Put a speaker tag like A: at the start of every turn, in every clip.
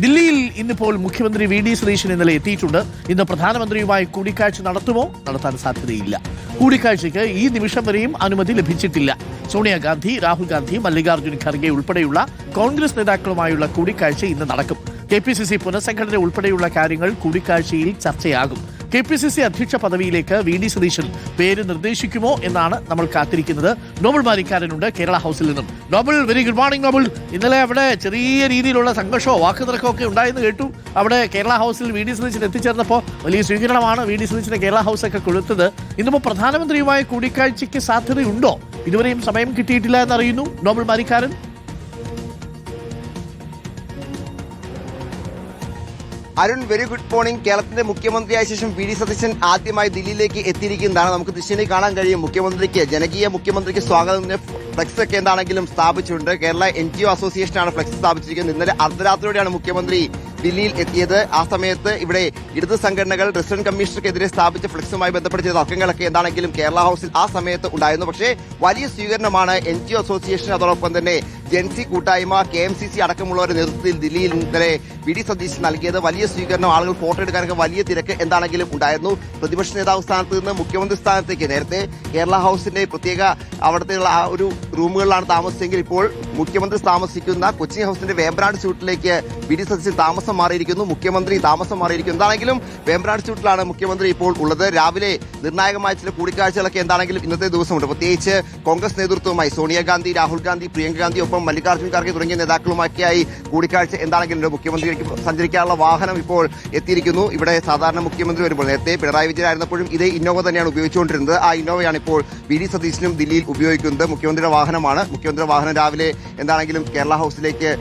A: ദില്ലിയിൽ ഇന്നിപ്പോൾ മുഖ്യമന്ത്രി വി ഡി സതീശൻ ഇന്നലെ എത്തിയിട്ടുണ്ട്. ഇന്ന് പ്രധാനമന്ത്രിയുമായി കൂടിക്കാഴ്ച നടത്തുമോ? നടത്താൻ സാധ്യതയില്ല. കൂടിക്കാഴ്ചയ്ക്ക് ഈ നിമിഷം വരെയും അനുമതി ലഭിച്ചിട്ടില്ല. സോണിയാഗാന്ധി, രാഹുൽ ഗാന്ധി, മല്ലികാർജ്ജുൻ ഖർഗെ ഉൾപ്പെടെയുള്ള കോൺഗ്രസ് നേതാക്കളുമായുള്ള കൂടിക്കാഴ്ച ഇന്ന് നടക്കും. KPCC പുനഃസംഘടന ഉൾപ്പെടെയുള്ള കാര്യങ്ങൾ കൂടിക്കാഴ്ചയിൽ ചർച്ചയാകും. KPCC അധ്യക്ഷ പദവിയിലേക്ക് വി ഡി സതീശൻ പേര് നിർദ്ദേശിക്കുമോ എന്നാണ് നമ്മൾ കാത്തിരിക്കുന്നത്. നോബൽ മാരിക്കാരനുണ്ട് കേരള ഹൗസിൽ നിന്നും. Nobel, very good morning Nobel. ഇന്നലെ അവിടെ ചെറിയ രീതിയിലുള്ള സംഘർഷമോ വാക്കുതർക്കമോ ഒക്കെ ഉണ്ടായെന്ന് കേട്ടു. അവിടെ കേരള ഹൗസിൽ വി ഡി സതീശൻ എത്തിച്ചേർന്നപ്പോൾ വലിയ സ്വീകരണമാണ് വി ഡി സതീശന് കേരള ഹൗസ് ഒക്കെ കൊടുത്തത്. ഇന്നിപ്പോൾ പ്രധാനമന്ത്രിയുമായി കൂടിക്കാഴ്ചയ്ക്ക് സാധ്യതയുണ്ടോ? ഇതുവരെയും സമയം കിട്ടിയിട്ടില്ല എന്നറിയുന്നു Nobel Marikkaran.
B: Arun, very good morning. കേരളത്തിന്റെ മുഖ്യമന്ത്രിയായ ശേഷം വി ഡി സതീശൻ ആദ്യമായി ദില്ലിയിലേക്ക് എത്തിയിരിക്കുന്നതാണ്. നമുക്ക് ദൃശ്യത്തിൽ കാണാൻ കഴിയും മുഖ്യമന്ത്രിക്ക്, ജനകീയ മുഖ്യമന്ത്രിക്ക് സ്വാഗതം ഫ്ലെക്സ് ഒക്കെ എന്താണെങ്കിലും സ്ഥാപിച്ചിട്ടുണ്ട്. കേരള NGO അസോസിയേഷനാണ് ഫ്ലെക്സ് സ്ഥാപിച്ചിരിക്കുന്നത്. ഇന്നലെ അർദ്ധരാത്രിയോടെയാണ് മുഖ്യമന്ത്രി ദില്ലിയിൽ എത്തിയത്. ആ സമയത്ത് ഇവിടെ ഇടത് സംഘടനകൾ റെസിഡന്റ് കമ്മീഷണർക്കെതിരെ സ്ഥാപിച്ച ഫ്ലെക്സുമായി ബന്ധപ്പെട്ട ചില തർക്കങ്ങളൊക്കെ എന്താണെങ്കിലും കേരള ഹൗസിൽ ആ സമയത്ത് ഉണ്ടായിരുന്നു. പക്ഷേ വലിയ സ്വീകരണമാണ് NGO അസോസിയേഷൻ, അതോടൊപ്പം തന്നെ ജെൻസി കൂട്ടായ്മ, KMCC അടക്കമുള്ളവരുടെ നേതൃത്വത്തിൽ ദില്ലിയിൽ ഇന്നലെ വി ഡി സതീശൻ നൽകിയത്. വലിയ സ്വീകരണം, ആളുകൾ ഫോട്ടോ എടുക്കാനൊക്കെ വലിയ തിരക്ക് എന്താണെങ്കിലും ഉണ്ടായിരുന്നു. പ്രതിപക്ഷ നേതാവ് സ്ഥാനത്ത് നിന്ന് മുഖ്യമന്ത്രി സ്ഥാനത്തേക്ക് നേരത്തെ കേരള ഹൗസിന്റെ പ്രത്യേക അവിടുത്തെയുള്ള ആ ഒരു റൂമുകളിലാണ് താമസിച്ചെങ്കിൽ ഇപ്പോൾ മുഖ്യമന്ത്രി താമസിക്കുന്ന കൊച്ചി ഹൗസിന്റെ വേമ്പനാട് സ്യൂട്ടിലേക്ക് വി ഡി സതീശൻ താമസം മാറിയിരിക്കുന്നു. മുഖ്യമന്ത്രി താമസം മാറിയിരിക്കുന്നു. എന്താണെങ്കിലും വേമ്പനാട് സ്യൂട്ടിലാണ് മുഖ്യമന്ത്രി ഇപ്പോൾ ഉള്ളത്. രാവിലെ നിർണായകമായ ചില കൂടിക്കാഴ്ചകളൊക്കെ എന്താണെങ്കിലും ഇന്നത്തെ ദിവസമുണ്ട്. പ്രത്യേകിച്ച് കോൺഗ്രസ് നേതൃത്വവുമായി സോണിയാഗാന്ധി, രാഹുൽ ഗാന്ധി, പ്രിയങ്ക ഗാന്ധി, ഒപ്പം മല്ലികാർജ്ജുൻ ഖർഗെ തുടങ്ങിയ നേതാക്കളുമൊക്കെയായി കൂടിക്കാഴ്ച എന്താണെങ്കിലും മുഖ്യമന്ത്രിക്ക് സഞ്ചരിക്കാനുള്ള വാഹനം ഇപ്പോൾ എത്തിയിരിക്കുന്നു. ഇവിടെ സാധാരണ മുഖ്യമന്ത്രി വരുമ്പോൾ നേരത്തെ പിണറായി വിജയൻ ആയിരുന്നപ്പോഴും ഇതേ ഇന്നോവ തന്നെയാണ് ഉപയോഗിച്ചുകൊണ്ടിരുന്നത്. ആ ഇന്നോവയാണ് ഇപ്പോൾ വി ഡി സതീശനും ദില്ലിയിൽ ഉപയോഗിക്കുന്നത്. മുഖ്യമന്ത്രിയുടെ വാഹനമാണ്. മുഖ്യമന്ത്രിയുടെ വാഹനം രാവിലെ എന്താണെങ്കിലും കേരള ഹൗസിലേക്ക്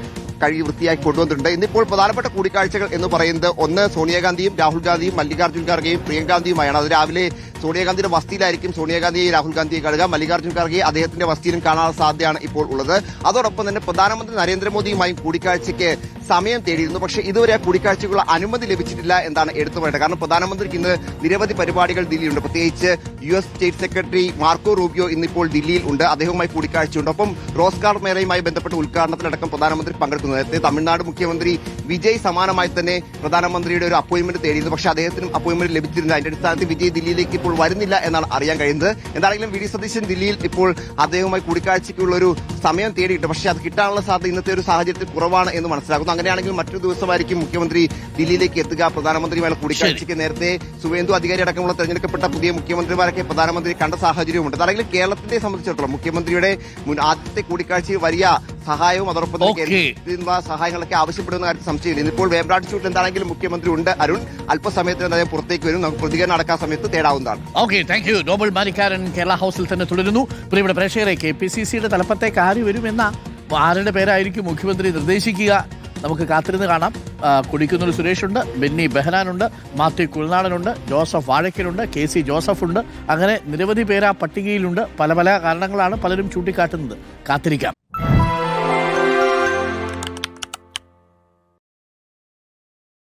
B: കഴുകി വൃത്തിയാക്കി കൊണ്ടുവന്നിട്ടുണ്ട്. ഇന്നിപ്പോൾ പ്രധാനപ്പെട്ട കൂടിക്കാഴ്ചകൾ എന്ന് പറയുന്നത് ഒന്ന് സോണിയാഗാന്ധിയും രാഹുൽ ഗാന്ധിയും മല്ലികാർജ്ജുൻ ഖർഗെയും പ്രിയങ്ക ഗാന്ധിയുമായാണ്. അത് രാവിലെ സോണിയാഗാന്ധിയുടെ വസതിയിലായിരിക്കും സോണിയാഗാന്ധിയെ രാഹുൽ ഗാന്ധിയെ കാണുക. മല്ലികാർജ്ജുൻ ഖർഗെ അദ്ദേഹത്തിന്റെ വസതിയിലും കാണാനുള്ള സാധ്യതയാണ് ഇപ്പോൾ ഉള്ളത്. അതോടൊപ്പം തന്നെ പ്രധാനമന്ത്രി നരേന്ദ്രമോദിയുമായും കൂടിക്കാഴ്ചയ്ക്ക് സമയം തേടിയിരുന്നു. പക്ഷേ ഇതുവരെ ആ കൂടിക്കാഴ്ചയ്ക്കുള്ള അനുമതി ലഭിച്ചിട്ടില്ല എന്നാണ് എടുത്തു പറയേണ്ടത്. കാരണം പ്രധാനമന്ത്രിക്ക് ഇന്ന് നിരവധി പരിപാടികൾ ദില്ലിയിലുണ്ട്. പ്രത്യേകിച്ച് US state secretary Marco Rubio ഇന്നിപ്പോൾ ദില്ലിയിൽ ഉണ്ട്. അദ്ദേഹവുമായി കൂടിക്കാഴ്ചയുണ്ട്. ഒപ്പം റോസ് ഗാർഡ് മേളയുമായി ബന്ധപ്പെട്ട ഉദ്ഘാടനത്തിലടക്കം പ്രധാനമന്ത്രി പങ്കെടുക്കുന്നു. നേരത്തെ തമിഴ്നാട് മുഖ്യമന്ത്രി വിജയ് സമാനമായി തന്നെ പ്രധാനമന്ത്രിയുടെ ഒരു അപ്പോയിന്റ്മെന്റ് തേടിയിരുന്നു. പക്ഷേ അദ്ദേഹത്തിനും അപ്പോയിന്റ്മെന്റ് ലഭിച്ചിരുന്നു. അതിന്റെ അടിസ്ഥാനത്തിൽ വിജയ് ദില്ലിയിലേക്ക് ഇപ്പോൾ വരുന്നില്ല എന്നാണ് അറിയാൻ കഴിയുന്നത്. എന്താണെങ്കിലും വി ഡി സതീശൻ ദില്ലിയിൽ ഇപ്പോൾ അദ്ദേഹവുമായി കൂടിക്കാഴ്ചയ്ക്കുള്ള ഒരു സമയം തേടിയിട്ട്, പക്ഷേ അത് കിട്ടാനുള്ള സാധ്യത ഇന്നത്തെ ഒരു സാഹചര്യത്തിൽ കുറവാണ് എന്ന് മനസ്സിലാക്കുന്നു. അങ്ങനെയാണെങ്കിൽ മറ്റൊരു ദിവസമായിരിക്കും മുഖ്യമന്ത്രി ദില്ലിയിലേക്ക് എത്തുക. പ്രധാനമന്ത്രിയുമായുള്ള കൂടിക്കാഴ്ചയ്ക്ക് നേരത്തെ സുവേന്ദു അധികാരി അടക്കമുള്ള തെരഞ്ഞെടുക്കപ്പെട്ട പുതിയ മുഖ്യമന്ത്രിമാരൊക്കെ പ്രധാനമന്ത്രി കണ്ട സാഹചര്യവുമുണ്ട്. അതാണെങ്കിൽ കേരളത്തെ സംബന്ധിച്ചിടത്തോളം മുഖ്യമന്ത്രിയുടെ ആദ്യത്തെ കൂടിക്കാഴ്ചയിൽ വലിയ സഹായവും അതോടൊപ്പം സഹായങ്ങളൊക്കെ ആവശ്യപ്പെടുന്ന കാര്യത്തിൽ സംശയമില്ല. ഇന്നിപ്പോൾ വേമ്പനാട് സ്യൂട്ടിൽ എന്താണെങ്കിലും മുഖ്യമന്ത്രി ഉണ്ട്. അരുൺ, അല്പസമയത്തിന് അദ്ദേഹം പുറത്തേക്ക് വരും. നമുക്ക് പ്രതികരണം അടക്കാൻ സമയത്ത് തേടാവുന്നതാണ്.
A: Okay, thank you. Nobel Marikkaran Kerala ഹൗസിൽ തന്നെ തുടരുന്നു. പ്രിയപ്പെട്ട പ്രേക്ഷകരെ, KPCCയുടെ തലപ്പത്തേക്ക് ആര് വരുമെന്ന, ആരുടെ പേരായിരിക്കും മുഖ്യമന്ത്രി നിർദ്ദേശിക്കുക? നമുക്ക് കാത്തിരുന്ന് കാണാം. കൊടിക്കുന്നിൽ സുരേഷുണ്ട്, ബെന്നി ബെഹനാനുണ്ട്, മാത്യു കുൾനാടനുണ്ട്, ജോസഫ് വാഴക്കലുണ്ട്, KC ജോസഫ് ഉണ്ട്. അങ്ങനെ നിരവധി പേര് ആ പട്ടികയിലുണ്ട്. പല പല കാരണങ്ങളാണ് പലരും ചൂണ്ടിക്കാട്ടുന്നത്. കാത്തിരിക്കാം.